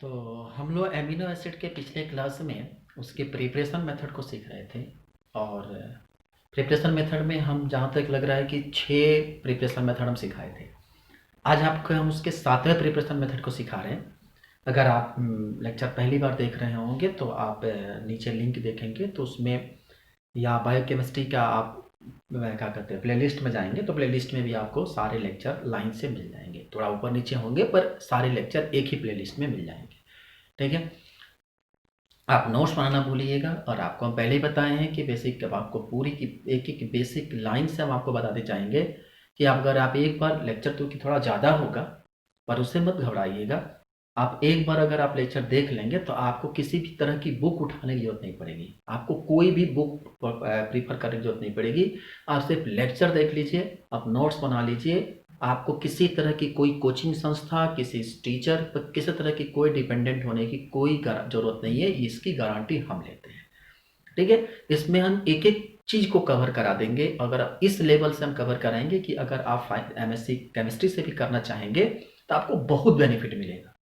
तो हम लोग एमिनो एसिड के पिछले क्लास में उसके प्रिपरेशन मेथड को सीख रहे थे। और प्रिपरेशन मेथड में हम जहाँ तक लग रहा है कि 6 प्रिपरेशन मेथड हम सिखाए थे। आज आपको हम उसके 7वें प्रिपरेशन मेथड को सिखा रहे हैं। अगर आप लेक्चर पहली बार देख रहे होंगे तो आप नीचे लिंक देखेंगे तो उसमें या बायोकेमिस्ट्री का आप क्या कहते हैं प्लेलिस्ट में जाएंगे तो प्लेलिस्ट में भी आपको सारे लेक्चर लाइन से मिल जाएंगे। थोड़ा ऊपर नीचे होंगे पर सारे लेक्चर एक ही प्लेलिस्ट में मिल जाएंगे। ठीक है, आप नोट्स बनाना भूलिएगा। और आपको हम पहले ही बताए हैं कि बेसिक अब आपको पूरी की एक एक बेसिक लाइन से हम आपको बताते जाएंगे कि अगर आप एक बार लेक्चर तो कि थोड़ा ज़्यादा होगा पर उससे मत घबराइएगा। आप एक बार अगर आप लेक्चर देख लेंगे तो आपको किसी भी तरह की बुक उठाने की जरूरत नहीं पड़ेगी। आपको कोई भी बुक प्रीफर करने की जरूरत नहीं पड़ेगी। आप सिर्फ लेक्चर देख लीजिए, आप नोट्स बना लीजिए। आपको किसी तरह की कोई कोचिंग संस्था, किसी टीचर पर किसी तरह की कोई डिपेंडेंट होने की कोई ज़रूरत नहीं है। इसकी गारंटी हम लेते हैं। ठीक है, इसमें हम एक एक चीज़ को कवर करा देंगे। अगर इस लेवल से हम कवर कराएंगे कि अगर आप एमएससी केमिस्ट्री से भी करना चाहेंगे तो आपको बहुत बेनिफिट मिलेगा।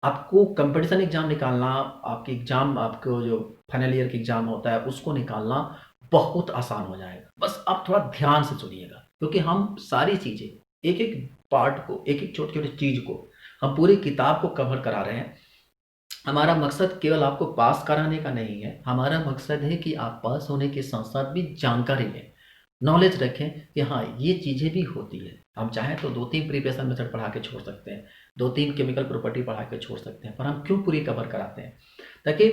आपको कंपटीशन एग्जाम निकालना, आपके एग्जाम, आपको जो फाइनल ईयर की एग्जाम होता है उसको निकालना बहुत आसान हो जाएगा। बस आप थोड़ा ध्यान से सुनिएगा क्योंकि हम सारी चीज़ें एक एक पार्ट को, एक एक छोटी छोटी चीज़ को हम पूरी किताब को कवर करा रहे हैं। हमारा मकसद केवल आपको पास कराने का नहीं है, हमारा मकसद है कि आप पास होने के साथ साथ भी जानकारी लें, नॉलेज रखें कि हाँ ये चीज़ें भी होती है। हम चाहें तो 2-3 प्रिपरेशन मेथड पढ़ा के छोड़ सकते हैं, 2-3 केमिकल प्रॉपर्टी पढ़ा के छोड़ सकते हैं, पर हम क्यों पूरी कवर कराते हैं? ताकि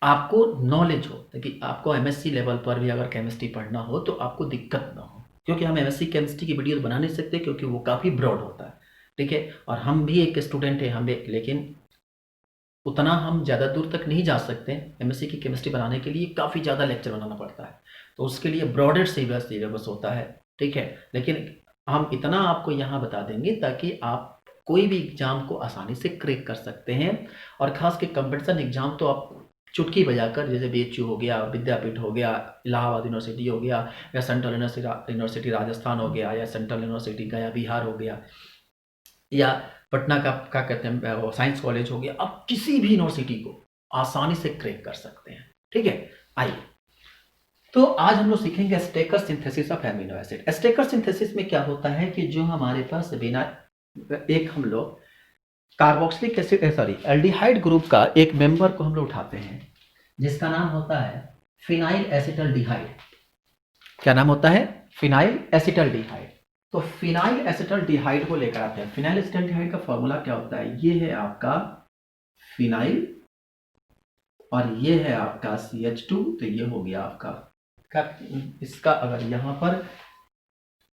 आपको नॉलेज हो, ताकि आपको एमएससी लेवल पर भी अगर केमिस्ट्री पढ़ना हो तो आपको दिक्कत ना हो। क्योंकि हम एमएससी केमिस्ट्री की वीडियो बना नहीं सकते क्योंकि वो काफ़ी ब्रॉड होता है। ठीक है, और हम भी एक स्टूडेंट हैं, हम एक, लेकिन उतना हम ज़्यादा दूर तक नहीं जा सकते। एमएससी की केमिस्ट्री बनाने के लिए काफ़ी ज़्यादा लेक्चर बनाना पड़ता है, तो उसके लिए ब्रॉडेड सिलेबस होता है। ठीक है, लेकिन हम इतना आपको यहाँ बता देंगे ताकि आप कोई भी एग्ज़ाम को आसानी से क्रैक कर सकते हैं। और ख़ास के कंपटीशन एग्ज़ाम तो आप चुटकी बजाकर, जैसे बीएचयू हो गया, विद्यापीठ हो गया, इलाहाबाद यूनिवर्सिटी हो गया, या सेंट्रल यूनिवर्सिटी राजस्थान हो गया, या सेंट्रल यूनिवर्सिटी गया बिहार हो गया, या पटना का क्या कहते हैं वो साइंस कॉलेज हो गया, आप किसी भी यूनिवर्सिटी को आसानी से क्रैक कर सकते हैं। ठीक है, आइए तो आज हम लोग सीखेंगे Strecker synthesis of amino acid. Strecker synthesis में क्या होता है कि जो हमारे पास बिना एक हम लोग carboxylic acid sorry aldehyde group का एक मेंबर को हम लोग उठाते हैं जिसका नाम होता है फिनाइल एसिटल्डिहाइड। क्या नाम होता है? Phenyl acetaldehyde. तो फिनाइल एसिटल्डिहाइड को लेकर आते हैं। फिनाइल एसिटल्डिहाइड का फॉर्मूला क्या होता है? ये है आपका फिनाइल और ये है आपका CH2। तो ये हो गया आपका इसका अगर यहाँ पर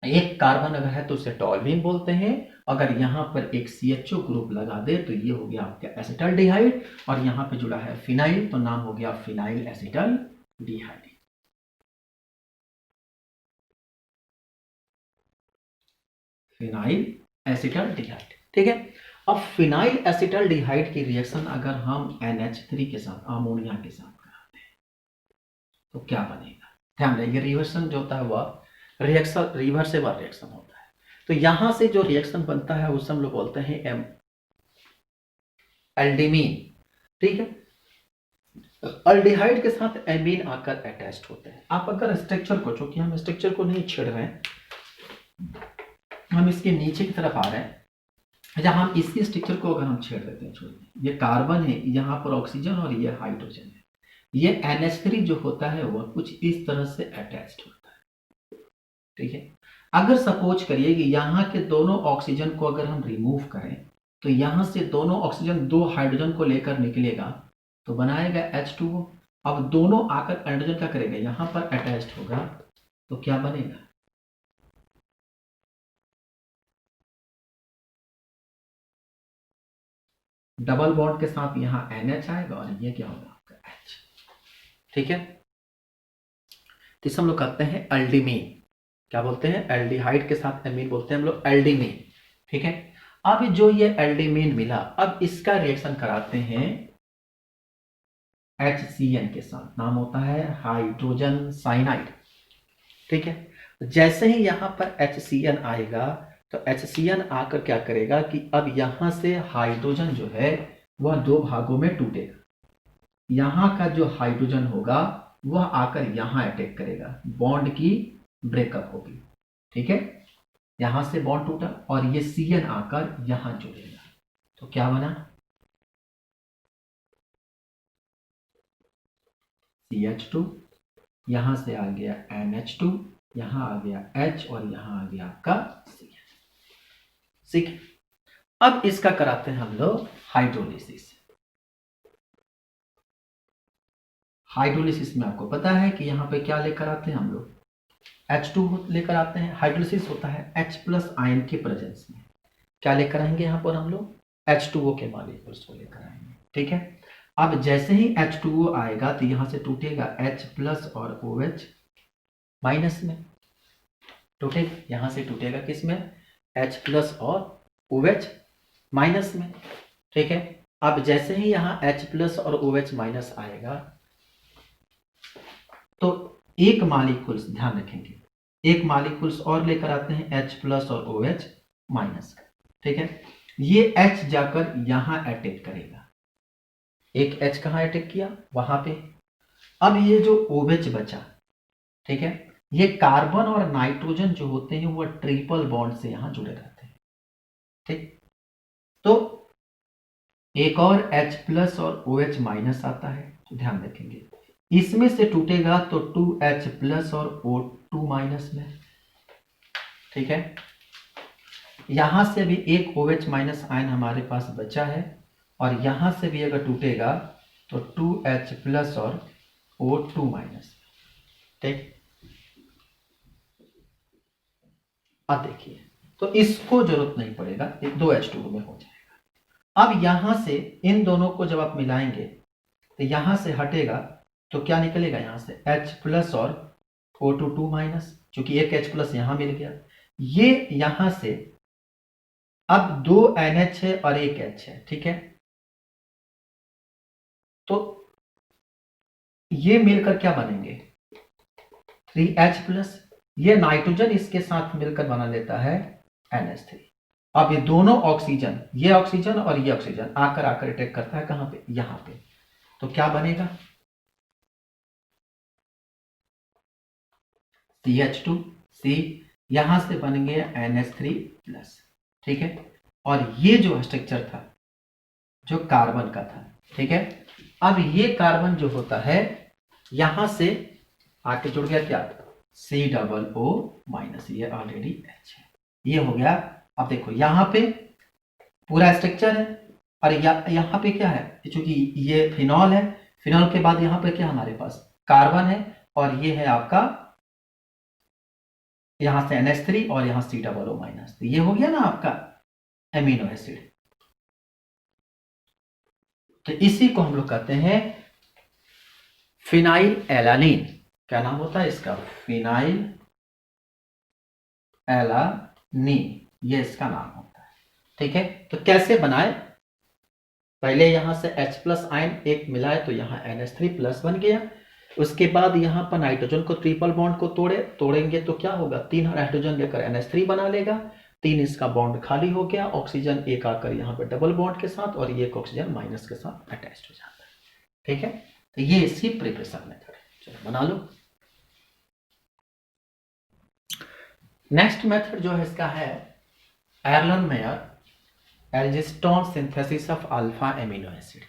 एक कार्बन अगर है तो उसे टॉल्यूइन बोलते हैं। अगर यहाँ पर एक CHO ग्रुप लगा दे तो ये हो गया आपका एसिटल्डिहाइड, और यहाँ पे जुड़ा है फिनाइल तो नाम हो गया फिनाइल एसिटल्डिहाइड। Phenyl acetaldehyde. ठीक है, अब फिनाइल एसिटल्डिहाइड की रिएक्शन अगर हम NH3 के साथ, अमोनिया के साथ कराते हैं तो क्या बनेगा? ध्यान दें, ये रिवर्सन जो होता है वह रिएक्शन रिवर्सेबल रिएक्शन होता है। तो यहां से जो रिएक्शन बनता है उसे हम लोग बोलते हैं एल्डिमीन। ठीक है, अल्डिहाइड के साथ एमीन आकर अटैच्ड होते हैं। आप अगर स्ट्रक्चर को, चूंकि हम स्ट्रक्चर को नहीं छेड़ रहे हैं, हम इसके नीचे की तरफ आ रहे हैं, जहां हम इसी स्ट्रक्चर को अगर हम छेड़ देते हैं, छोड़िए, ये कार्बन है, यहाँ पर ऑक्सीजन और ये हाइड्रोजन है, ये NH3 जो होता है वह कुछ इस तरह से अटैच्ड होता है। ठीक है, अगर सपोज करिए कि यहाँ के दोनों ऑक्सीजन को अगर हम रिमूव करें तो यहाँ से दोनों ऑक्सीजन 2 हाइड्रोजन को लेकर निकलेगा तो बनाएगा H2O। अब दोनों आकर हाइड्रोजन क्या करेगा? यहाँ पर अटैच्ड होगा तो क्या बनेगा? डबल बॉन्ड के साथ यहाँ NH आएगा और ये क्या होगा? आपका H। ठीक है, तो इसे हम लोग कहते हैं एल्डिमीन। क्या बोलते हैं? एल्डिहाइड के साथ एमीन बोलते हैं हम लोग एल्डिमीन। ठीक है, अब जो ये एल्डिमीन मिला, अब इसका रिएक्शन कराते हैं HCN के साथ, नाम होता है हाइड्रोजन साइनाइड। ठीक है, जैसे ही यहां पर HCN आएगा तो HCN आकर क्या करेगा कि अब यहां से हाइड्रोजन जो है वह दो भागों में टूटेगा। यहाँ का जो हाइड्रोजन होगा वह आकर यहाँ अटैक करेगा, बॉन्ड की ब्रेकअप होगी। ठीक है, यहां से बॉन्ड टूटा और ये Cn आकर यहां जुड़ेगा, तो क्या बना CH2, यहां से आ गया NH2, यहां आ गया H और यहां आ गया आपका Cn। ठीक, अब इसका कराते हैं हम लोग हाइड्रोलिसिस। हाइड्रोलिसिस में आपको पता है कि यहाँ पे क्या लेकर आते हैं हम लोग, H2 लेकर आते हैं। हाइड्रोलिसिस होता है H प्लस आयन के प्रेजेंस में। क्या लेकर आएंगे यहाँ पर हम लोग, H2O के मॉलिक्यूल्स को लेकर आएंगे। ठीक है, अब जैसे ही H2O आएगा तो यहाँ से टूटेगा H प्लस और OH माइनस में, टूटेगा यहाँ से टूटेगा किस में, H प्लस और OH माइनस में। ठीक है, अब जैसे ही यहाँ H प्लस और OH माइनस आएगा तो एक मॉलिक्यूल्स, ध्यान रखेंगे, एक मॉलिक्यूल्स और लेकर आते हैं H प्लस और OH माइनस का। ठीक है, ये H जाकर यहां अटैक करेगा, एक H कहां अटैक किया, वहां पे। अब ये जो OH बचा, ठीक है, ये कार्बन और नाइट्रोजन जो होते हैं वो ट्रिपल बॉन्ड से यहां जुड़े रहते हैं। ठीक, तो एक और H प्लस और OH माइनस आता है, तो ध्यान रखेंगे इसमें से टूटेगा तो 2H प्लस और O2 माइनस में। ठीक है, यहां से भी एक OH माइनस आयन हमारे पास बचा है और यहां से भी अगर टूटेगा तो 2H प्लस और O2 माइनस। ठीक, अब देखिए, तो इसको जरूरत नहीं पड़ेगा, एक 2H2 में हो जाएगा। अब यहां से इन दोनों को जब आप मिलाएंगे तो यहां से हटेगा तो क्या निकलेगा, यहां से H प्लस और O2 माइनस, चूंकि एक H प्लस यहां मिल गया। ये यहां से अब 2 NH है और एक H है। ठीक है, तो ये मिलकर क्या बनेंगे, 3H प्लस, ये नाइट्रोजन इसके साथ मिलकर बना लेता है NH3। अब ये दोनों ऑक्सीजन, ये ऑक्सीजन और ये ऑक्सीजन आकर आकर अटैक करता है कहां पे, यहां पे, तो क्या बनेगा CH2, C, यहां से बन गया NH3 प्लस। ठीक है, और ये जो स्ट्रक्चर था जो कार्बन का था, ठीक है, अब ये कार्बन जो होता है यहां से आके जुड़ गया क्या, COO माइनस, ये ऑलरेडी H है, ये हो गया। अब देखो यहां पे पूरा स्ट्रक्चर है और यहां पे क्या है, चूंकि ये फिनॉल है, फिनॉल के बाद यहां पे क्या हमारे पास कार्बन है और ये है आपका यहां से NH3 और यहां COO माइनस, तो ये हो गया ना आपका एमिनो एसिड। तो इसी को हम लोग कहते हैं फिनाइल एलानिन। क्या नाम होता है इसका, फिनाइल एलानिन, ये इसका नाम होता है। ठीक है, तो कैसे बनाए, पहले यहां से H प्लस आयन एक मिलाए तो यहां NH3 प्लस बन गया, उसके बाद यहां पर नाइट्रोजन को ट्रिपल बॉन्ड को तोड़ेंगे तो क्या होगा, 3 नाइट्रोजन लेकर NH3 बना लेगा, 3 इसका बॉन्ड खाली हो गया, ऑक्सीजन एक आकर यहाँ पे डबल बॉन्ड के साथ और ये एक ऑक्सीजन माइनस के साथ अटैच हो जाता है। ठीक है, तो ये इसकी प्रिपरेशन मेथड है, चलो बना लो। नेक्स्ट मेथड जो है इसका है Erlenmeyer azlactone synthesis of alpha amino acid.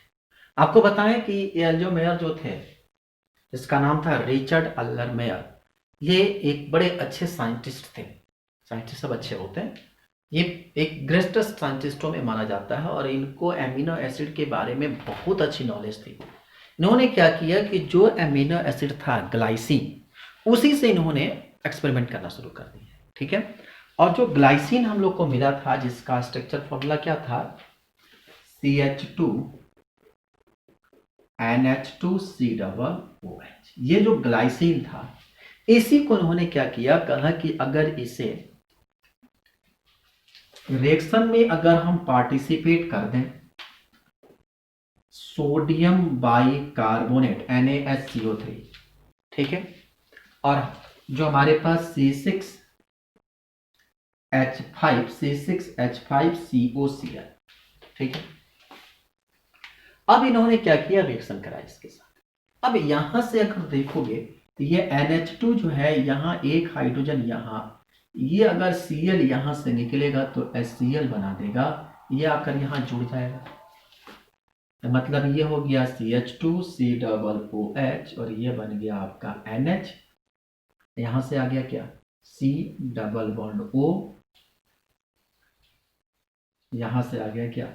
आपको बताएं कि एर्लन-मेयर जो थे, इसका नाम था रिचर्ड एर्लन-मेयर, ये एक बड़े अच्छे साइंटिस्ट थे, साइंटिस्ट सब अच्छे होते हैं, ये एक ग्रेटेस्ट साइंटिस्टों में माना जाता है और इनको एमिनो एसिड के बारे में बहुत अच्छी नॉलेज थी। इन्होंने क्या किया कि जो एमिनो एसिड था ग्लाइसिन, उसी से इन्होंने एक्सपेरिमेंट करना शुरू कर दिया। ठीक है, और जो ग्लाइसिन हम लोग को मिला था जिसका स्ट्रक्चर फॉर्मूला क्या था, CH2 NH2COOH, ये जो ग्लाइसिन था इसी को उन्होंने क्या किया, कहा कि अगर इसे रिएक्शन में अगर हम पार्टिसिपेट कर दें, सोडियम बाइकार्बोनेट NaHCO3, ठीक है, और जो हमारे पास C6H5COCl, ठीक है, अब इन्होंने क्या किया, रिएक्शन करा इसके साथ। अब यहां से अगर देखोगे तो ये NH2 जो है, यहाँ एक हाइड्रोजन यहाँ, ये अगर Cl यहां से निकलेगा तो HCl बना देगा, ये आकर यहाँ जुड़ जाएगा। तो मतलब ये हो गया CH2 COOH और ये बन गया आपका NH। यहां से आ गया क्या, C डबल बॉन्ड O, यहां से आ गया क्या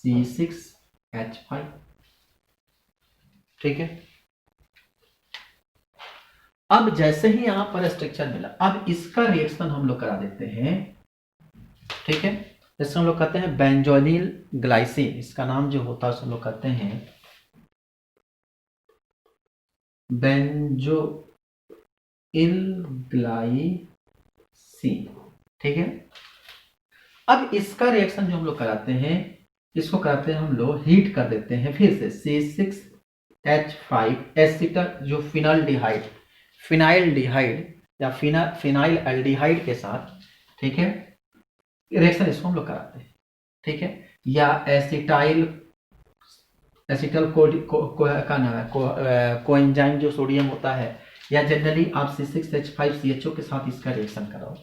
C6H5। ठीक है। अब जैसे ही यहां पर स्ट्रक्चर मिला, अब इसका रिएक्शन हम लोग करा देते हैं। ठीक है, जैसे हम लोग कहते हैं बेंजोइल ग्लाइसिन, इसका नाम जो होता है उसे हम लोग कहते हैं बेंजोइल ग्लाइसिन। ठीक है। अब इसका रिएक्शन जो हम लोग कराते हैं, इसको कराते हैं हम लोग, हीट कर देते हैं फिर से C6H5 एसिटल, जो फिनाइल्डिहाइड या फिनाइल एल्डिहाइड के साथ। ठीक है, रिएक्शन इसको हम लोग कराते हैं। ठीक है, या एसिटल कोएंजाइम जो सोडियम होता है, या जनरली आप C6H5CHO के साथ इसका रिएक्शन कराओ।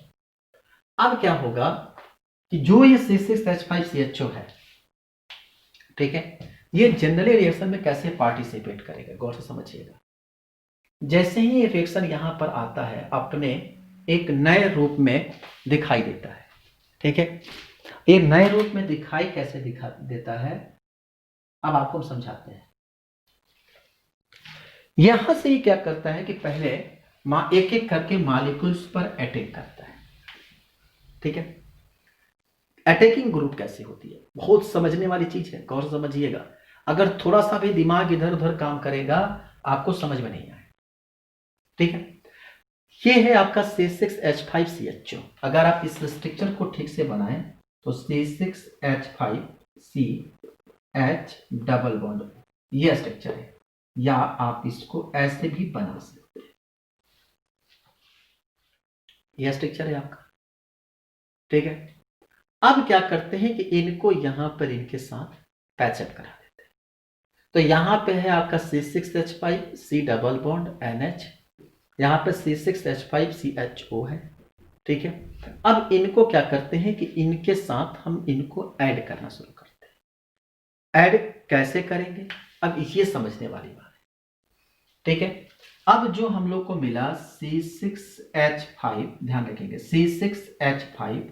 अब क्या होगा कि जो ये C6H5CHO है, ठीक है, ये जनरली रिएक्शन में कैसे पार्टिसिपेट करेगा, गौर से समझिएगा। जैसे ही ये रिएक्शन यहां पर आता है, अपने एक नए रूप में दिखाई देता है। ठीक है, ये नए रूप में दिखाई कैसे दिखा देता है, अब आपको हम समझाते हैं। यहां से ही क्या करता है कि पहले एक एक करके मॉलिक्यूल्स पर अटैक करता है। ठीक है, अटैकिंग ग्रुप कैसे होती है, बहुत समझने वाली चीज है, गौर समझिएगा। अगर थोड़ा सा भी दिमाग इधर उधर काम करेगा आपको समझ में नहीं आए। ठीक है, ये है आपका C6H5CHO। अगर आप इस स्ट्रक्चर को ठीक से बनाएं तो C6H5CH डबल बॉन्ड, ये स्ट्रक्चर है, या आप इसको ऐसे भी बना सकते हैं, यह स्ट्रक्चर है आपका। ठीक है, अब क्या करते हैं कि इनको यहां पर इनके साथ पैचअप करा देते हैं। तो यहां पे है आपका C6H5 C double bond NH, यहां पर C6H5CHO है। ठीक है, अब इनको क्या करते हैं कि इनके साथ हम इनको ऐड करना शुरू करते हैं। ऐड कैसे करेंगे, अब ये समझने वाली बात है। ठीक है, अब जो हम लोग को मिला C6H5, ध्यान रखेंगे C6H5,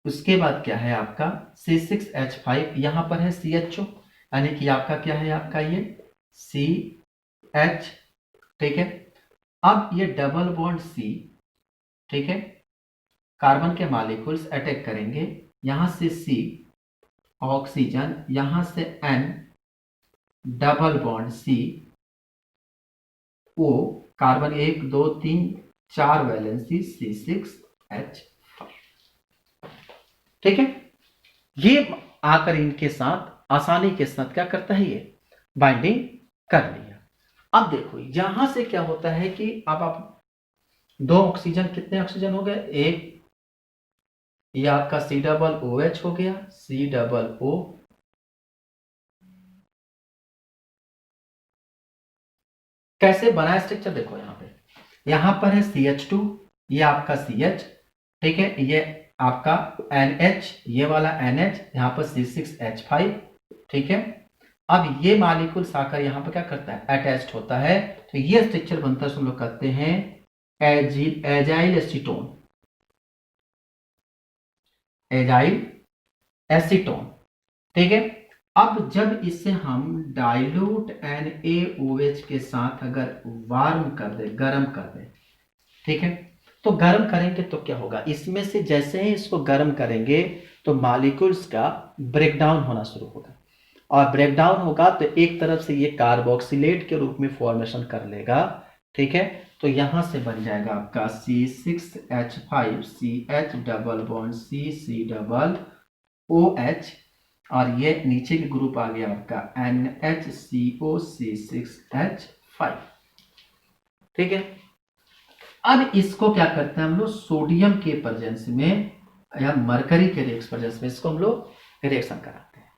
उसके बाद क्या है आपका C6H5, यहां पर है CHO, यानी कि आपका क्या है, आपका ये CH। ठीक है, अब ये डबल बॉन्ड C, ठीक है, कार्बन के मॉलिक्यूल्स अटैक करेंगे, यहां से C ऑक्सीजन, यहां से N double bond C O, carbon 1 2 3 4 valency C6H5। ठीक है, ये आकर इनके साथ आसानी के साथ क्या करता है, ये बाइंडिंग कर लिया। अब देखो यहां से क्या होता है कि अब आप 2 ऑक्सीजन, कितने ऑक्सीजन हो गए, एक, ये आपका C डबल OH हो गया, C डबल O, कैसे बना स्ट्रक्चर देखो, यहां पर है CH2, ये आपका CH। ठीक है, ये आपका NH, ये वाला NH, यहां पर C6H5। ठीक है, अब ये मॉलिक्यूल्स आकर यहां पर क्या करता है, अटैच्ड होता है, तो ये स्ट्रक्चर बनता है, हम लोग कहते हैं एजाइल एसीटोन, एजाइल एसीटोन। ठीक है, अब जब इसे हम डाइल्यूट NaOH के साथ अगर वार्म कर दे, गर्म कर दे, ठीक है, तो गर्म करेंगे तो क्या होगा, इसमें से जैसे ही इसको गर्म करेंगे तो मॉलिक्यूल्स का ब्रेकडाउन होना शुरू होगा, और ब्रेकडाउन होगा तो एक तरफ से ये कार्बोक्सिलेट के रूप में फॉर्मेशन कर लेगा। ठीक है, तो यहां से बन जाएगा आपका C6H5CH double bond C double OH, और ये नीचे के ग्रुप आ गया आपका NHCOC6H5। ठीक है, अब इसको क्या करते हैं हम लोग, सोडियम के प्रेजेंस में या मरकरी के प्रेजेंस में इसको हम लोग रिएक्शन कराते हैं।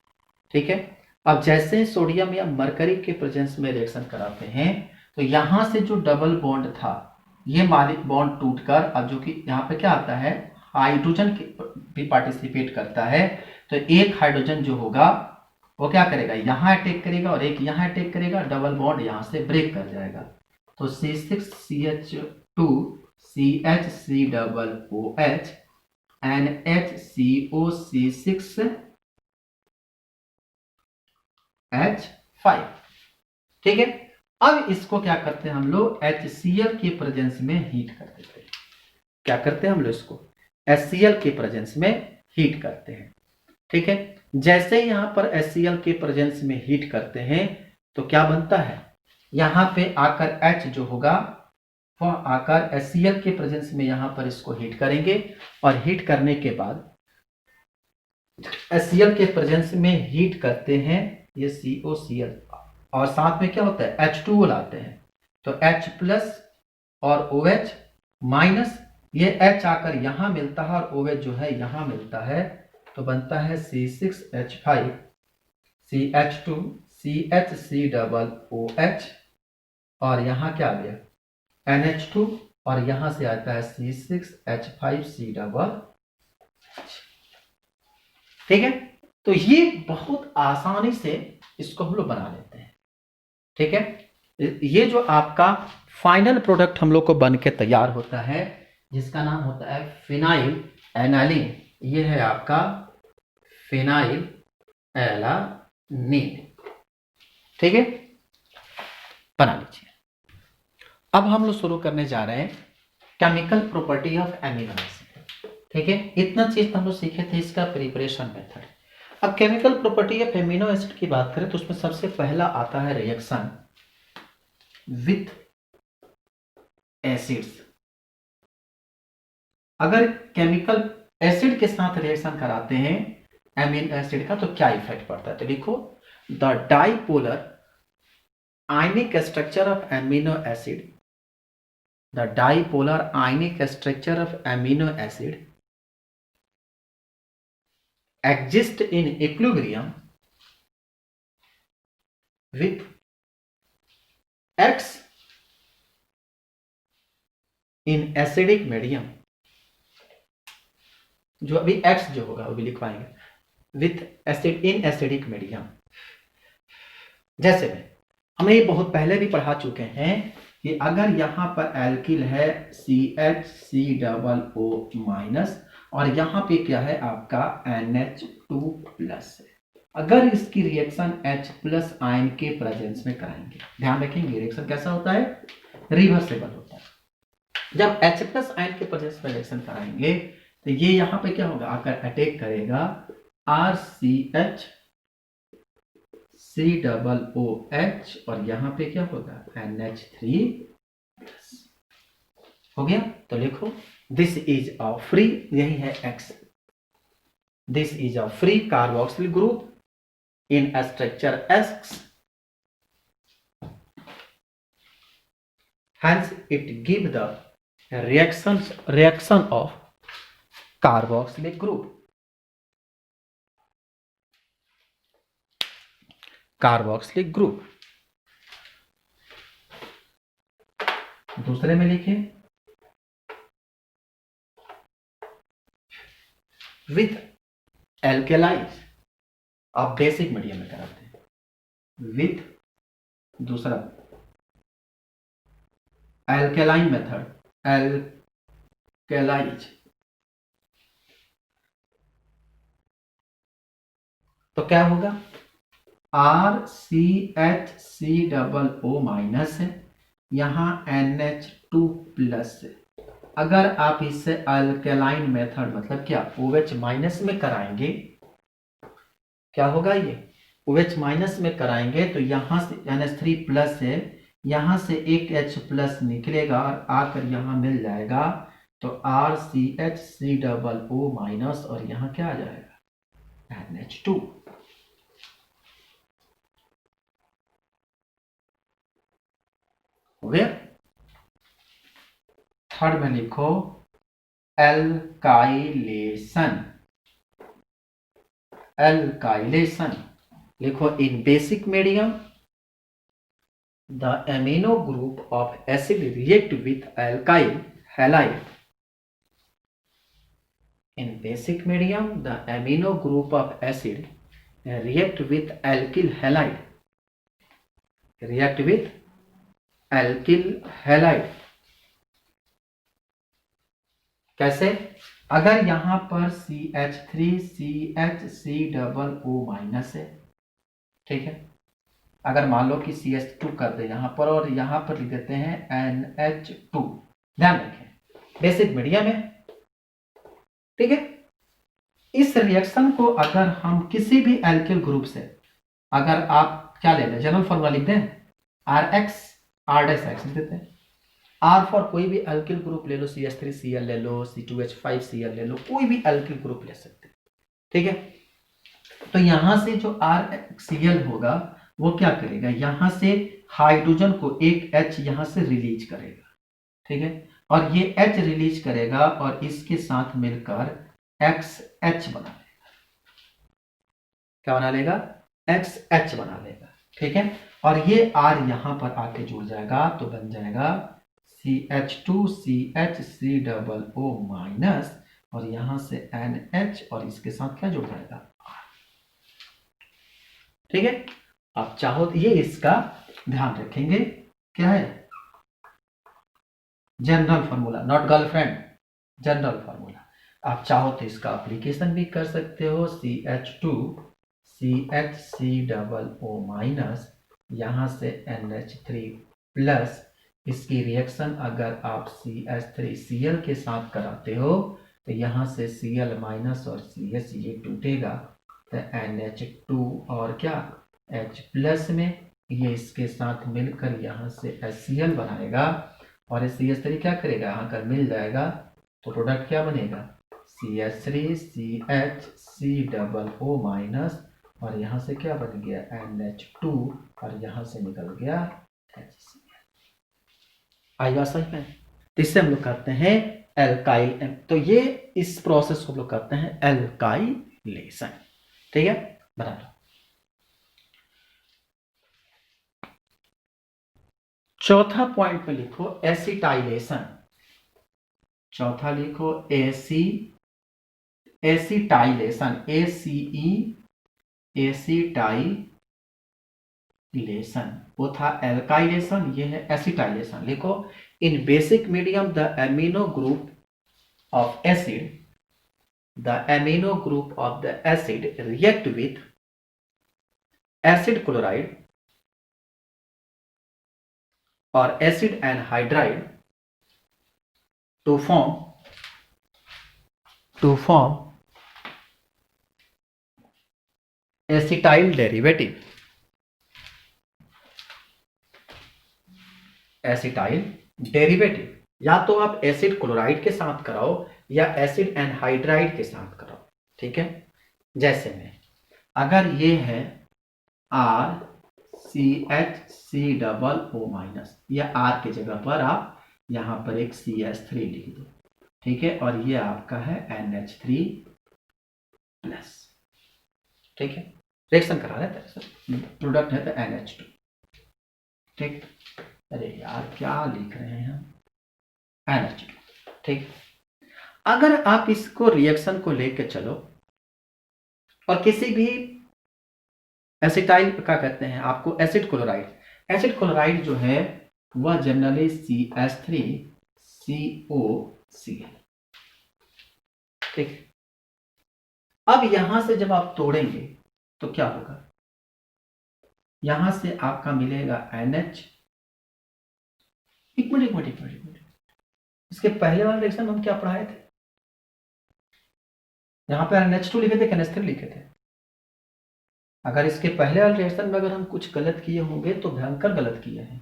ठीक है, अब जैसे सोडियम या मरकरी के प्रेजेंस में रिएक्शन कराते हैं तो यहां से जो डबल बॉन्ड था ये बॉन्ड टूटकर अब जो कि यहाँ पे क्या आता है हाइड्रोजन भी पार्टिसिपेट करता है, तो एक हाइड्रोजन जो होगा वो क्या करेगा यहां अटैक करेगा और एक यहां अटैक करेगा, डबल बॉन्ड यहां से ब्रेक कर जाएगा। तो C6CH2 CH3 double OH NHCO6H5। ठीक है, अब इसको क्या करते हैं हम लोग HCl के प्रेजेंस में हीट कर देते हैं। क्या करते हैं हम लोग इसको HCl के प्रेजेंस में हीट करते हैं। ठीक है, जैसे यहां पर HCl के प्रेजेंस में हीट करते हैं तो क्या बनता है, यहां पे आकर H जो होगा वह आकर HCl के प्रेजेंस में यहां पर इसको हीट करेंगे और हीट करने के बाद HCl के प्रेजेंस में हीट करते हैं ये COCl और साथ में क्या होता है H2O लाते हैं, तो H प्लस और OH माइनस, ये H आकर यहां मिलता है और OH जो है यहां मिलता है, तो बनता है C6H5 CH2 CH3 double OH और यहां क्या आ गया NH2 और यहां से आता है C6H5C डबल। ठीक है, तो ये बहुत आसानी से इसको हम लोग बना लेते हैं। ठीक है, ये जो आपका फाइनल प्रोडक्ट हम लोग को बन के तैयार होता है जिसका नाम होता है फिनाइल एनालिन, ये है आपका फिनाइल एलानिन। ठीक है, बना लीजिए। अब हम लोग शुरू करने जा रहे हैं chemical property of amino acid. ठीक है, इतना चीज हम लोग सीखे थे इसका प्रिपरेशन मेथड। अब chemical property of amino acid की बात करें तो उसमें सबसे पहला आता है रिएक्शन विथ एसिड्स। अगर केमिकल एसिड के साथ रिएक्शन कराते हैं एमिनो एसिड का तो क्या इफेक्ट पड़ता है, तो लिखो the dipolar ionic structure of amino acid, the dipolar ionic structure of amino acid exist in equilibrium with X in acidic medium। जो अभी X जो होगा वो भी लिखवाएंगे with acid in acidic medium। जैसे में हमने ये बहुत पहले भी पढ़ा चुके हैं कि अगर यहां पर एल्किल है CH3 डबल O माइनस और यहां पे क्या है आपका NH2 प्लस है, अगर इसकी रिएक्शन H प्लस आयन के प्रेजेंस में कराएंगे, ध्यान रखेंगे रिएक्शन कैसा होता है रिवर्सेबल होता है। जब H प्लस आयन के प्रेजेंस में रिएक्शन कराएंगे तो ये यहां पे क्या होगा आकर अटैक करेगा RCH C डबल OH और यहां पे क्या होगा NH3 हो गया। तो लिखो दिस इज अ फ्री, यही है X, this is a free carboxyl group in structure X, hence it give the reaction of carboxylic group, carboxylic group. दूसरे में लिखे विथ एल्केलाइज, आप बेसिक मीडियम में कराते हैं विथ, दूसरा एल्केलाइन मेथड एल्केलाइज, तो क्या होगा RCHC डबल O माइनस है, यहां NH2 प्लस है। अगर आप इससे अल्केलाइन मेथड मतलब क्या OH माइनस में कराएंगे, क्या होगा ये OH माइनस में कराएंगे तो यहां से NH3 प्लस है, यहां से एक H प्लस निकलेगा और आकर यहां मिल जाएगा, तो RCHC डबल O माइनस और यहां क्या आ जाएगा NH2। हो गया। थर्ड में लिखो एल्काइलेशन, एल्काइलेशन लिखो in basic medium the amino group of acid react with alkyl halide. In basic medium, the amino group of acid react with alkyl halide. React with alkyl halide. कैसे? अगर यहां पर CH3CHC minus है, ठीक है, अगर मान लो कि CH2 कर दे यहां पर और यहां पर लिख देते हैं NH2, ध्यान रखें बेसिक मीडियम है, ठीक है। इस रिएक्शन को अगर हम किसी भी एल्किल ग्रुप से, अगर आप क्या ले लें, जनरल फॉर्मूला लिख दें RX R'(X) लिख देते हैं। R फॉर कोई भी एल्किल ग्रुप ले लो, CH3Cl ले लो, C2H5Cl ले लो, कोई भी एल्किल ग्रुप ले सकते हैं, ठीक है। तो यहां से जो RCl होगा वो क्या करेगा, यहां से हाइड्रोजन को एक H यहां से रिलीज करेगा, ठीक है, और ये H रिलीज करेगा और इसके साथ मिलकर XH बना लेगा। क्या बना लेगा? XH बना लेगा, ठीक है। और ये R यहां पर आके जुड़ जाएगा तो बन जाएगा CH2CHCOO माइनस और यहां से NH और इसके साथ क्या जुड़ जाएगा? R, ठीक है। आप चाहो तो ये इसका ध्यान रखेंगे, क्या है? General formula, not girlfriend, general formula. आप चाहो तो इसका एप्लीकेशन भी कर सकते हो, CH2CHCOO माइनस यहां से NH3 प्लस, इसकी रिएक्शन अगर आप CH3Cl के साथ कराते हो तो यहां से Cl माइनस और CH ये टूटेगा तो NH2 और क्या H प्लस में, ये इसके साथ मिलकर यहां से HCl बनाएगा और CH3 क्या करेगा, यहाँ कर मिल जाएगा तो प्रोडक्ट क्या बनेगा, CH3CHCOO माइनस और यहाँ से क्या बन गया NH2 और यहाँ से निकल गया HCl। आई बात समझ में? तो इससे हम लोग करते हैं एल्काइल, तो ये इस प्रोसेस को हम लोग करते हैं एल्काइलेशन, ठीक है। बना लो। चौथा पॉइंट में लिखो एसिटाइलेशन। चौथा लिखो एसिटाइलेशन, एसिटाइलेशन। वो था एल्काइलेशन, ये है एसिटाइलेशन। लिखो in basic medium the amino group of acid, the amino group of the acid react with acid chloride or acid anhydride to form acetyl derivative, acetyl derivative. या तो आप acid chloride के साथ कराओ या एसिड एनहाइड्राइड के साथ कराओ, ठीक है। जैसे में अगर ये है RCHCOO माइनस, या R की जगह पर आप यहां पर एक CH3 लिख दो, ठीक है, और ये आपका है NH3 प्लस, ठीक है। रिएक्शन करा रहे थे, प्रोडक्ट है तो NH2, ठीक। अरे यार क्या लिख रहे हैं हम, NH2, ठीक। अगर आप इसको रिएक्शन को लेके चलो और किसी भी एसिटाइल क्या कहते हैं आपको, एसिड क्लोराइड, एसिड क्लोराइड जो है वह जनरली CH3COCl, ठीक। अब यहां से जब आप तोड़ेंगे तो क्या होगा, यहां से आपका मिलेगा NH। एक मिनट, इसके पहले वाले रिएक्शन हम क्या पढ़ाए थे, यहां पे NH2 लिखे थे, NH3 लिखे थे। अगर इसके पहले वाले रिएक्शन में अगर हम कुछ गलत किए होंगे तो भयंकर गलत किए हैं।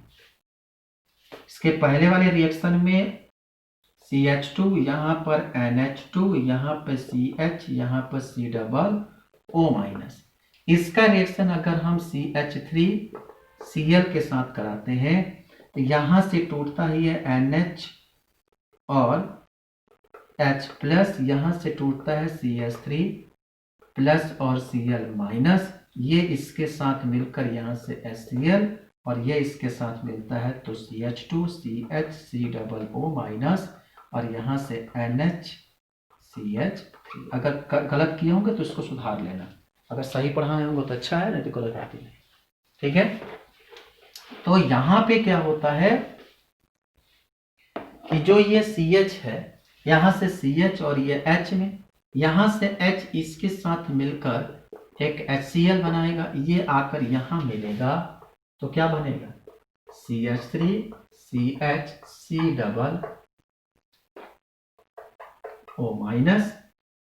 इसके पहले वाले रिएक्शन में CH2, यहां पर NH2, यहां पर CH, यहां पर COO माइनस। इसका रिएक्शन अगर हम CH3Cl के साथ कराते हैं तो यहां से टूटता ही है NH और H प्लस, यहां से टूटता है CH3 प्लस और Cl माइनस ये इसके साथ मिलकर यहाँ से HCl और ये इसके साथ मिलता है तो CH2 CH C माइनस और यहाँ से NHCH3। अगर गलत किए होंगे तो इसको सुधार लेना, अगर सही पढ़ाए होंगे तो अच्छा है, नहीं तो गलत आती नहीं। ठीक है, तो यहाँ पे क्या होता है कि जो ये CH है यहाँ से CH और ये H में, यहाँ से H इसके साथ मिलकर एक HCl बनाएगा, ये आकर यहाँ मिलेगा तो क्या बनेगा CH3 CH C माइनस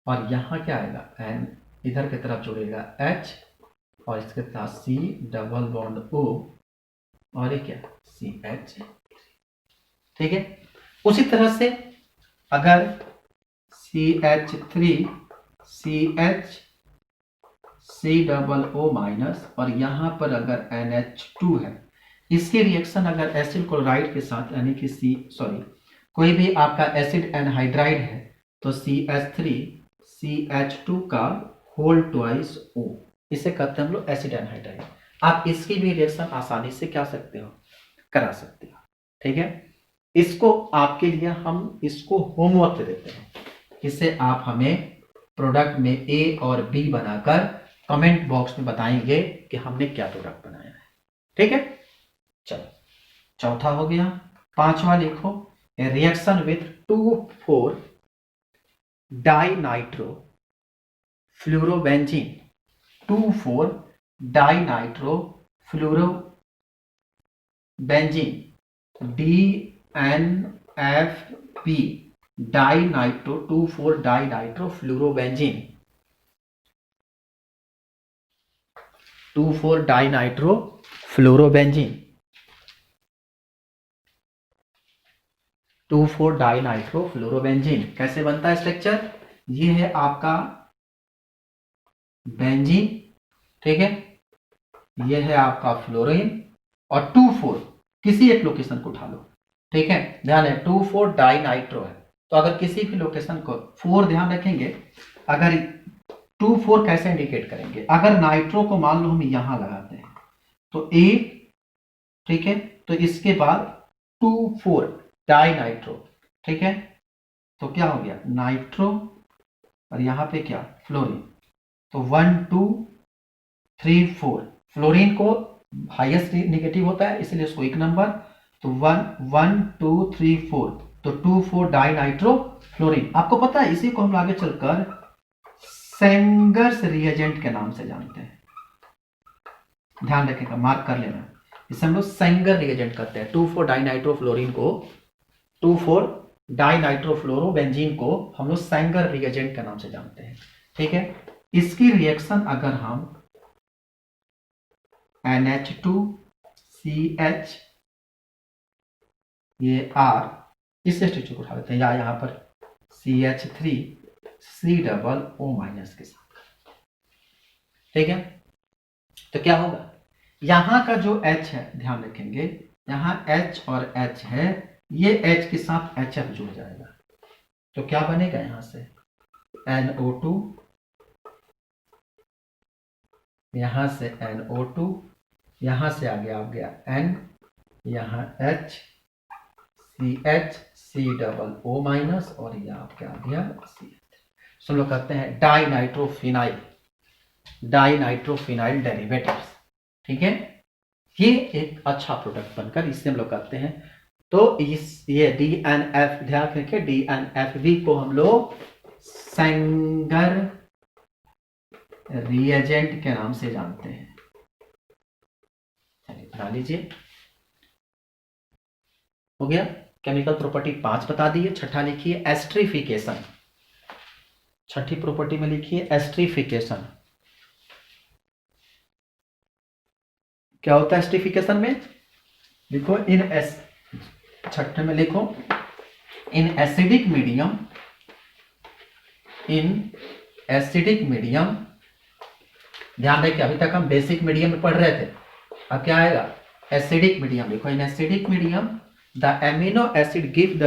और यहाँ क्या आएगा N इधर की तरफ जुड़ेगा H और इसके साथ C डबल बॉन्ड O और ये क्या CH। ठीक है, उसी तरह से अगर CH3 CH C माइनस और यहाँ पर अगर NH2 है, इसके रिएक्शन अगर एसिड क्लोराइड के साथ यानी कि कोई भी आपका एसिड एनहाइड्राइड है तो CH3 CH2 का होल ट्वाइस O, इसे कहते हैं हम लोग एसिड एनहाइड्राइड। आप इसकी भी रिएक्शन आसानी से क्या सकते हो, करा सकते हो। ठीक है, इसको आपके लिए हम इसको होमवर्क देते हैं, इसे आप हमें प्रोडक्ट में A और B बनाकर कमेंट बॉक्स में बताएंगे कि हमने क्या प्रोडक्ट बनाया है। ठीक है, चलो चौथा हो गया। पांचवा लिखो, reaction with 2,4 dinitro fluorobenzene 2,4 dinitro fluorobenzene DNFB dinitro 2,4 dinitro fluorobenzene 2,4 dinitro fluorobenzene 2,4 dinitro fluorobenzene कैसे बनता है स्ट्रक्चर, ये है आपका बेंजीन। ठीक है, ये है आपका फ्लोरीन और 2,4 किसी एक लोकेशन को उठा लो। ठीक है, ध्यान है 2,4 डाइनाइट्रो है तो अगर किसी भी लोकेशन को 4 ध्यान रखेंगे, अगर 2,4 कैसे इंडिकेट करेंगे, अगर नाइट्रो को मान लो हम यहां लगाते हैं तो A, ठीक है, तो इसके बाद 2,4 डाइनाइट्रो। ठीक है, तो क्या हो गया नाइट्रो और यहां पे क्या फ्लोरीन, तो 1 2 3 4 फ्लोरीन को हाईएस्ट नेगेटिव होता है इसलिए इसको एक नंबर, तो 1 2 3 4 तो 2,4 डाइनाइट्रो फ्लोरीन। आपको पता है इसी को हम आगे चलकर सेंगर्स रिएजेंट के नाम से जानते हैं, ध्यान रखिएगा, मार्क कर लेना, इसे हम लोग सेंगर रिएजेंट करते हैं। 2,4 डाइनाइट्रो फ्लोरीन को 2,4 डाइनाइट्रो फ्लोरोबेंजीन को हम लोग सेंगर रिएजेंट के नाम से जानते हैं। ठीक है, इसकी रिएक्शन अगर हम NH2CH ये R इस स्ट्रक्चर को उठा लेते हैं या यहां पर CH3C माइनस के साथ। ठीक है, तो क्या होगा यहां का जो H है ध्यान रखेंगे, यहां H और H है, ये H के साथ HF जुड़ जाएगा तो क्या बनेगा यहां से NO2, यहां से NO2, यहां से आगे आ गया N, यहां H CH C माइनस और यह आपके आ गया CH। हम लोग कहते हैं डाइनाइट्रोफिनाइल डेरिवेटिव्स। ठीक है, ये एक अच्छा प्रोडक्ट बनकर इससे हम लोग कहते हैं। तो ये DNF ध्यान रखें, DNFB को हम लोग सेंगर रिएजेंट के नाम से जानते हैं। चलिए बना लीजिए, हो गया। केमिकल प्रॉपर्टी 5 बता दिए। छठा लिखिए एस्ट्रिफिकेशन, छठी प्रॉपर्टी में लिखिए एस्ट्रिफिकेशन। क्या होता है एस्ट्रिफिकेशन में, लिखो छठे में लिखो इन एसिडिक मीडियम, ध्यान रखिए अभी तक हम बेसिक मीडियम में पढ़ रहे थे, अब क्या आएगा एसिडिक मीडियम। लिखो in acidic medium the amino acid give the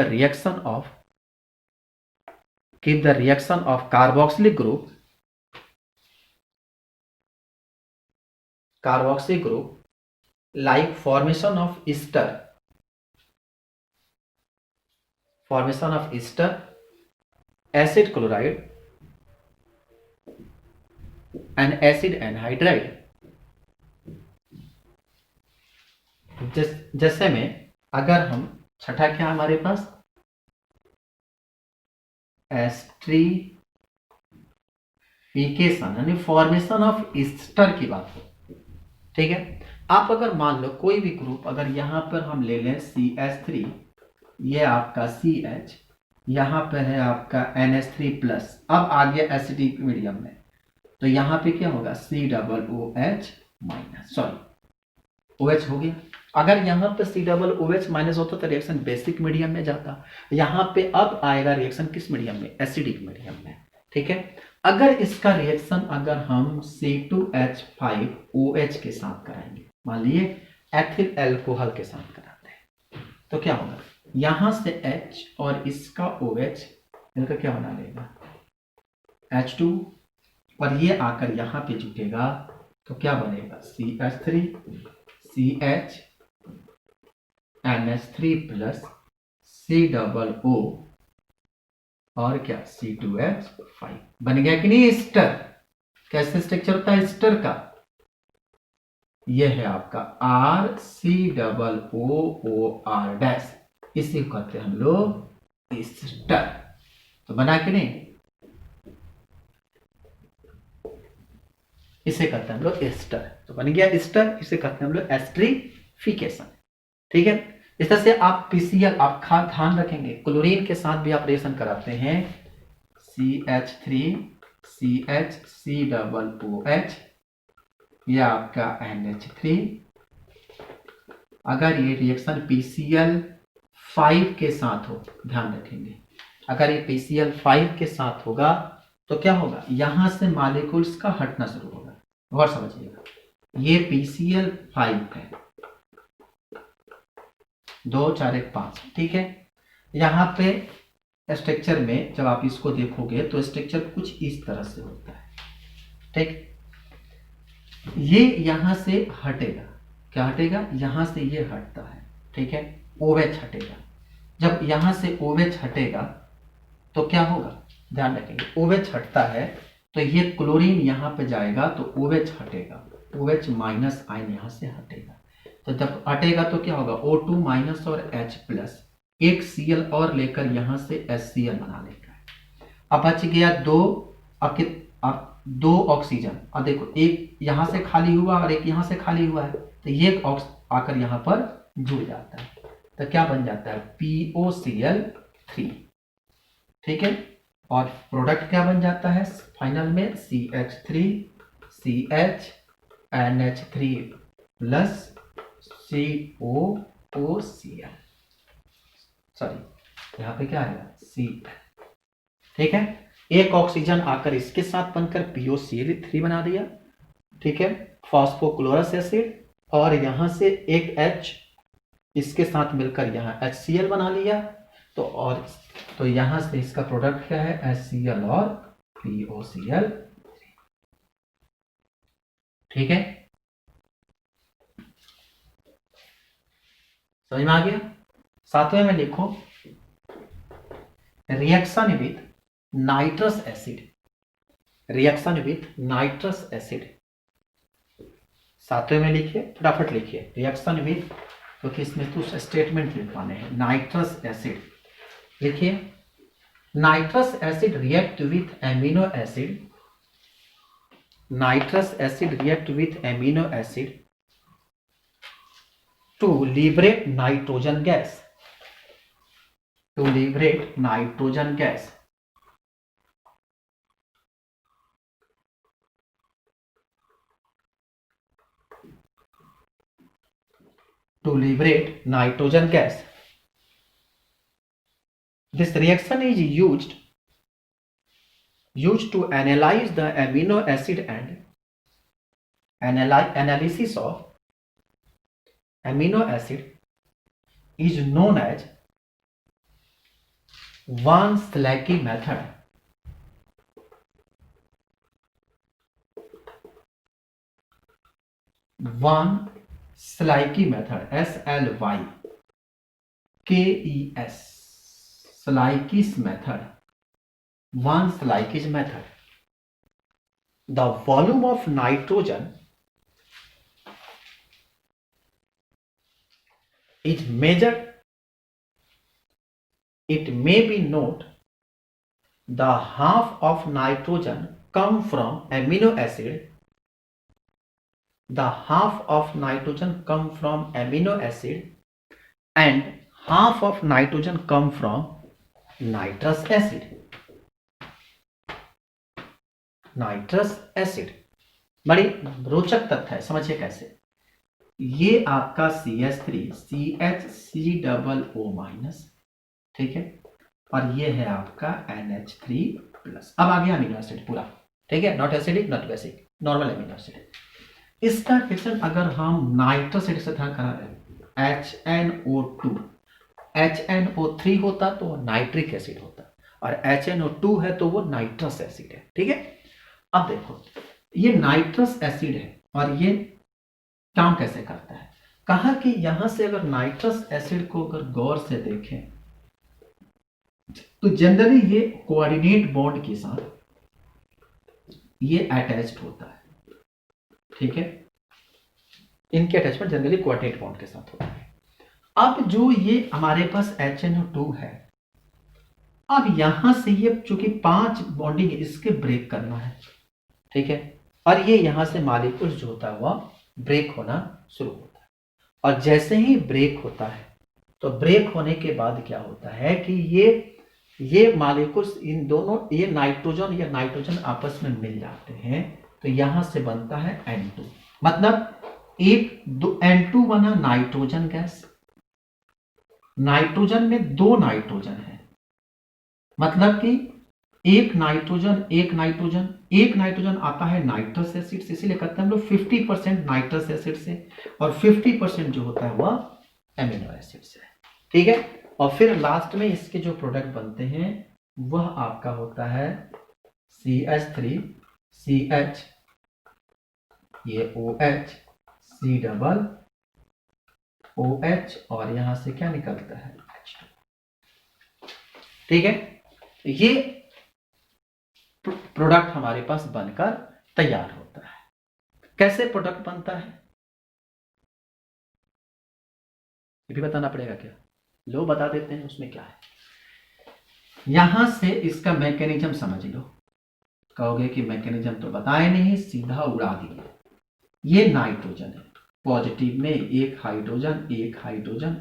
reaction of carboxylic group carboxy group like formation of ester, acid chloride and acid anhydride. जैसे में अगर हम छठा क्या हमारे पास एस्ट्रीफिकेशन यानी फॉर्मेशन ऑफ ईस्टर की बात हो, ठीक है। आप अगर मान लो कोई भी ग्रुप अगर यहां पर हम ले लें CH3, ये आपका CH, यहां पर है आपका NH3+, अब आ गया एसिडिक मीडियम में, तो यहां पे क्या होगा COOH माइनस, सॉरी OH हो गया। अगर यहाँ पे COOH माइनस होता तो रिएक्शन बेसिक मीडियम में जाता, यहाँ पे अब आएगा रिएक्शन किस मीडियम में, एसिडिक मीडियम में, ठीक है। अगर इसका रिएक्शन अगर हम C2H5OH के साथ कराएंगे, मान लिए एथिल अल्कोहल के साथ कराते हैं, तो क्या होगा, यहां से H और इसका OH मिलकर क्या बना लेगा H2, और ये आकर यहां पे जुटेगा तो क्या बनेगा CH3 CH NH3+ COO और क्या C2H5 बन गया कि नहीं एस्टर। कैसे स्ट्रक्चर होता है एस्टर का, यह है आपका RCOOR', इसी को कहते हैं हम लोग एस्टर। तो बना कि नहीं, इसे कहते हैं हम लोग एस्टर। तो बन गया एस्टर, इसे कहते हैं हम लोग एस्ट्रीफिकेशन, ठीक है। इस तरह से आप PCl आप ध्यान रखेंगे, क्लोरीन के साथ भी आप रिएक्शन कराते हैं CH3 CH COOH, यह आपका NH3। अगर ये रिएक्शन PCl5 के साथ हो, ध्यान रखेंगे, अगर ये PCl5 के साथ होगा तो क्या होगा, यहां से मॉलिक्यूल्स का हटना शुरू होगा। और समझिएगा, ये PCl5 है, 2 4 1 5, ठीक है। यहाँ पे स्ट्रक्चर में जब आप इसको देखोगे तो स्ट्रक्चर कुछ इस तरह से होता है, ठीक। ये यहां से हटेगा, क्या हटेगा, यहां से ये हटता है, ठीक है, OH हटेगा। जब यहां से OH हटेगा तो क्या होगा, ध्यान रखेंगे, OH हटता है तो ये क्लोरीन यहां पे जाएगा तो OH हटेगा, OH माइनस आयन यहां से हटेगा। तो जब हटेगा तो क्या होगा, O2 माइनस और H+, एक Cl और लेकर यहां से HCl बना लेगा। अब बच गया अब दो ऑक्सीजन, अब देखो एक यहां से खाली हुआ और एक यहां से खाली हुआ है, तो ये आकर यहां पर जुड़ जाता है, तो क्या बन जाता है POCl3, ठीक है। और प्रोडक्ट क्या बन जाता है फाइनल में CH3 CH NH3+ COOCl, sorry यहाँ पे क्या आएगा Cl, ठीक है। एक ऑक्सीजन आकर इसके साथ बनकर POCl3 बना दिया, ठीक है, फॉस्फोक्लोरस एसिड, और यहां से एक H इसके साथ मिलकर यहाँ HCl बना लिया, तो यहां से इसका प्रोडक्ट क्या है HCl और POCl, ठीक है, समझ में आ गया। सातवें में लिखो reaction with nitrous acid, reaction with nitrous acid, सातवें में लिखिए, फटाफट लिखिए रिएक्शन विथ, क्योंकि इसमें कुछ स्टेटमेंट लिखवाने हैं। नाइट्रस एसिड लिखिए, nitrous acid react with amino acid, nitrous acid react with amino acid to liberate nitrogen gas, to liberate nitrogen gas, to liberate nitrogen gas. This reaction is used to analyze the amino acid, and analysis of amino acid is known as Vanslycki method. Van Slyke method, SLYKES, Slykes method, Van Slykes method, the volume of nitrogen is measured. It may be noted the half of nitrogen come from amino acid, the half of nitrogen come from amino acid and half of nitrogen come from nitrous acid. Nitrous acid बड़ी रोचक तथ्य है, समझिए कैसे। ये आपका CH3 CH3 minus, ठीक है, और ये है आपका NH3 प्लस। अब आ गया अमीनो एसिड पूरा, ठीक है, not acidic not basic, normal amino acid. इसका रिएक्शन अगर हम नाइट्रस एसिड से था करा HNO2, HNO3 होता तो वो नाइट्रिक एसिड होता, और HNO2 है तो वो नाइट्रस एसिड है, ठीक है। अब देखो ये नाइट्रस एसिड है और ये काम कैसे करता है। कहा कि यहां से अगर नाइट्रस एसिड को अगर गौर से देखें तो जनरली ये कोऑर्डिनेट बॉन्ड के साथ ये अटैच्ड होता है, ठीक है, इनके अटैचमेंट जनरली कोऑर्डिनेट बॉन्ड के साथ होता है। अब जो ये हमारे पास HNO2 है, अब यहां से ये चूंकि 5 बॉन्डिंग इसके ब्रेक करना है, ठीक है, और ये यहां से मॉलिक्यूल्स जो होता है वह ब्रेक होना शुरू होता है। और जैसे ही ब्रेक होता है तो ब्रेक होने के बाद क्या होता है कि ये मॉलिक्यूल्स इन दोनों ये नाइट्रोजन आपस में मिल जाते हैं, तो यहां से बनता है N2, मतलब N2 बना नाइट्रोजन गैस। नाइट्रोजन में 2 नाइट्रोजन है, मतलब कि एक नाइट्रोजन आता है नाइट्रस एसिड से, इसीलिए कहते हैं हम लोग 50% नाइट्रस एसिड से और 50% जो होता है वह एमिनो एसिड से, ठीक है। और फिर लास्ट में इसके जो प्रोडक्ट बनते हैं वह आपका होता है CH3 CH, ये OH C डबल OH और यहां से क्या निकलता है H2, ठीक है। ये प्रोडक्ट हमारे पास बनकर तैयार होता है। कैसे प्रोडक्ट बनता है ये भी बताना पड़ेगा क्या, लो बता देते हैं उसमें क्या है। यहां से इसका मैकेनिज्म समझ लो। कहोगे कि मैकेनिज्म तो बताए नहीं, सीधा उड़ा दिए। ये नाइट्रोजन है, पॉजिटिव में एक हाइड्रोजन,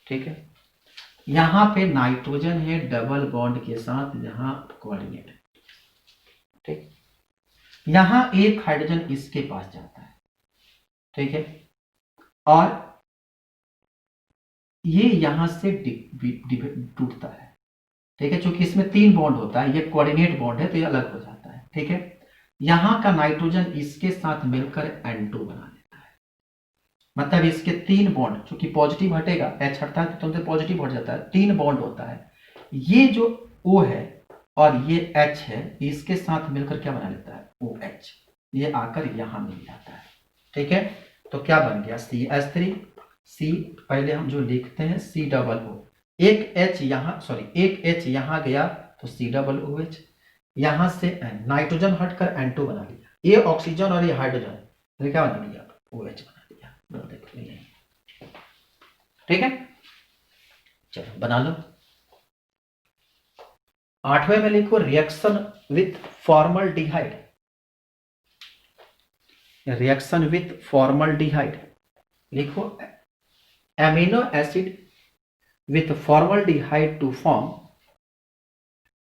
ठीक है। यहां पे नाइट्रोजन है डबल बॉन्ड के साथ, यहां कोऑर्डिनेट है, ठीक। यहां एक हाइड्रोजन इसके पास जाता है, ठीक है, और ये यहां से टूटता है, ठीक है, क्योंकि इसमें 3 बॉन्ड होता है, ये कोऑर्डिनेट बॉन्ड है तो ये अलग हो जाता है, ठीक है। यहां का नाइट्रोजन इसके साथ मिलकर N2 बना लेता है, मतलब इसके 3 बॉन्ड, चूंकि पॉजिटिव हटेगा, H हटता है तो तुमसे पॉजिटिव हट जाता है, 3 बॉन्ड होता है। ये जो O है और ये H है, इसके साथ मिलकर क्या बना लेता है OH, ये आकर यहां मिल जाता है, ठीक है। तो क्या बन गया CH3 C, पहले हम जो लिखते हैं C डबल O, एक H यहां गया तो C डबल OH, यहां से नाइट्रोजन हटकर N2 बना लिया, ये ऑक्सीजन और ये हाइड्रोजन, तो क्या बना लिया OH बना लिया, देखो, ठीक है। चलो बना लो। 8वें में लिखो reaction with formaldehyde, reaction with formaldehyde लिखो, amino acid with formaldehyde to form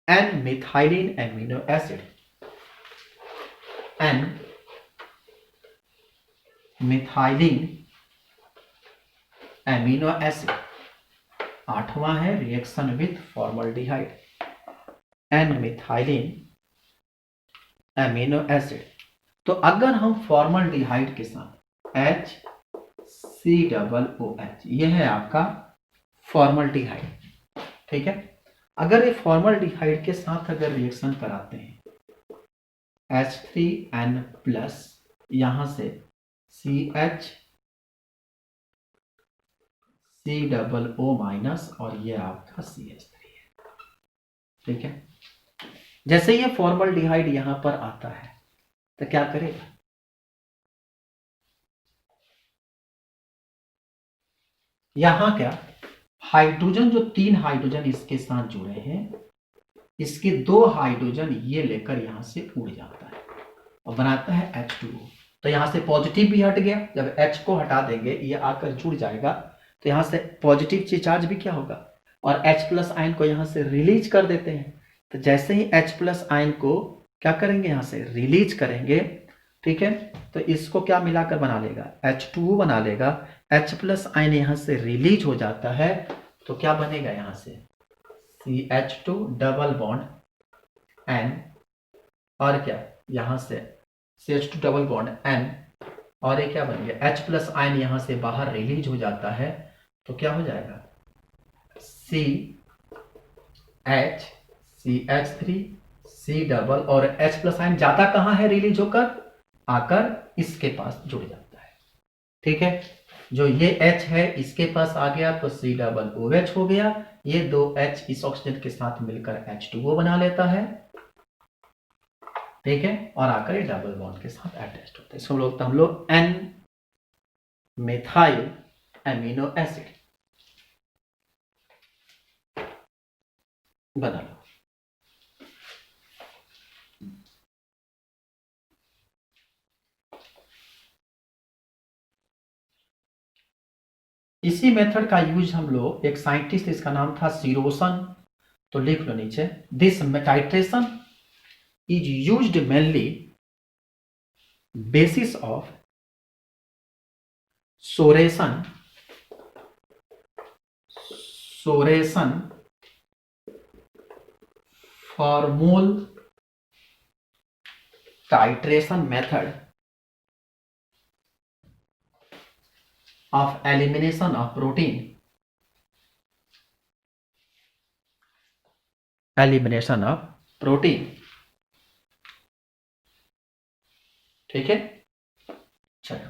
N methylene amino acid, N methylene amino acid. 8वां है reaction with formaldehyde, N methylene amino acid. तो अगर हम फॉर्मल्डिहाइड के साथ HCOOH, यह है आपका फॉर्मल्डिहाइड, ठीक है। अगर ये फॉर्मल्डिहाइड के साथ अगर रिएक्शन कराते हैं H3N+, यहां से CH COO माइनस और ये आपका CH3 है। ठीक है, जैसे ये फॉर्मल्डिहाइड यहां पर आता है तो क्या करेगा, यहां क्या हाइड्रोजन, जो 3 हाइड्रोजन इसके साथ जुड़े हैं, इसके 2 हाइड्रोजन ये लेकर यहां से उड़ जाता है और बनाता है H2O। तो यहां से पॉजिटिव भी हट गया, जब H को हटा देंगे ये आकर जुड़ जाएगा तो यहां से पॉजिटिव चार्ज भी क्या होगा, और H प्लस आयन को यहां से रिलीज कर देते हैं। तो जैसे ही H प्लस आयन को क्या करेंगे, यहां से रिलीज करेंगे, ठीक है, तो इसको क्या मिलाकर बना लेगा, H2O बना लेगा। H प्लस आयन यहां से रिलीज हो जाता है तो क्या बनेगा, यहां से CH2 डबल बॉन्ड N, और क्या यहां से CH2 डबल बॉन्ड N, और ये क्या बन गया, H प्लस आयन यहां से बाहर रिलीज हो जाता है तो क्या हो जाएगा, CH CH3 C डबल, और H प्लस आयन जाता कहां है, रिलीज होकर आकर इसके पास जुड़ जाता है। ठीक है, जो ये H है इसके पास आ गया तो C डबल OH हो गया, ये 2 H इस ऑक्सीजन के साथ मिलकर H2O बना लेता है। ठीक है, और आकर ये डबल बॉन्ड के साथ अटैच्ड होता है। इसको हम लोग N मेथाइल एमिनो एसिड बना लो। इसी मेथड का यूज हम लोग, एक साइंटिस्ट इसका नाम था सीरोसन, तो लिख लो नीचे, this titration is used mainly basis of Sorensen formol titration method of elimination of protein, elimination of protein। ठीक है, चलो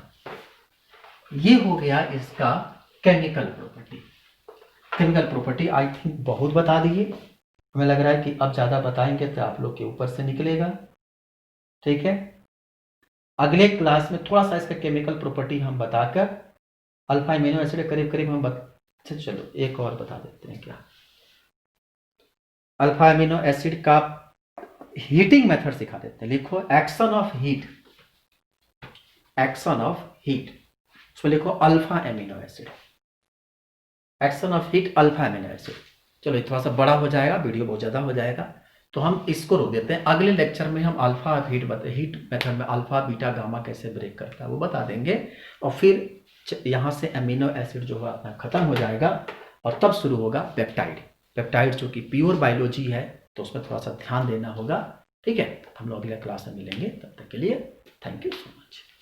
ये हो गया इसका chemical property. Chemical property I think बहुत बता दिए, हमें लग रहा है कि अब ज्यादा बताएंगे तो आप लोग के ऊपर से निकलेगा। ठीक है, अगले क्लास में थोड़ा सा इसका केमिकल प्रॉपर्टी हम बताकर अल्फा एमिनो एसिड करीब करीब हम चलो एक और बता देते हैं क्या, अल्फा एमिनो एसिड का हीटिंग मेथड सिखा देते हैं। लिखो action of heat, action of heat, उसमें लिखो alpha amino acid, action of heat alpha amino acid. चलो ये थोड़ा सा बड़ा हो जाएगा, वीडियो बहुत ज्यादा हो जाएगा, तो हम इसको रोक देते हैं। अगले लेक्चर में हम अल्फा हीट मेथड में अल्फा बीटा गामा कैसे ब्रेक करता है वो बता देंगे, और फिर यहां से अमीनो एसिड जो है खत्म हो जाएगा और तब शुरू होगा पेप्टाइड। पेप्टाइड जो कि प्योर बायोलॉजी है तो उसमें थोड़ा सा ध्यान देना होगा। ठीक है, हम लोग अगले क्लास में मिलेंगे, तब तक के लिए थैंक यू सो मच।